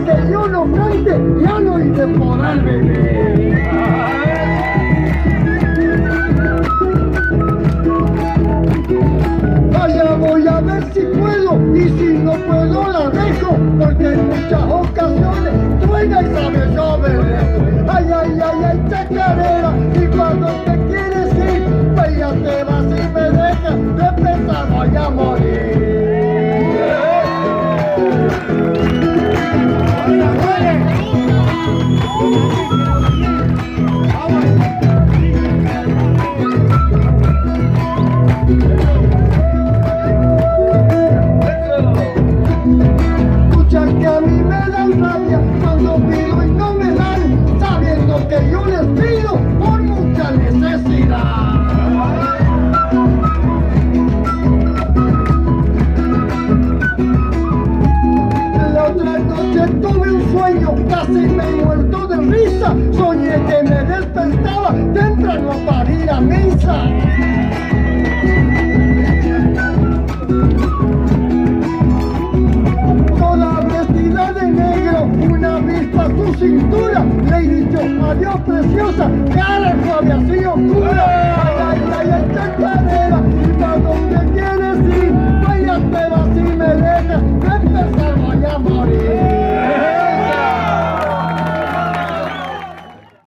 Que yo no cante, ya no hay de poder vivir. Allá voy a ver si puedo, y si no puedo la dejo, porque en muchas ocasiones truena y sabe llover. Ay, ay, ay, ay, chacarera, y cuando te quieres ir, pues ya te vas y me dejas, de pensar voy a morir. Escucha que a mí me dan rabia cuando pido y no me dan, sabiendo que yo les pido por mucha necesidad. La otra noche tuve un sueño, casi me he muerto de risa. Soñé que me despertaba temprano para ir a misa. Toda vestida de negro, una avispa a su cintura. Le he dicho adiós preciosa, carajo había sido cura. Ay, ay, ay, ay, chacarera, y para donde quiera.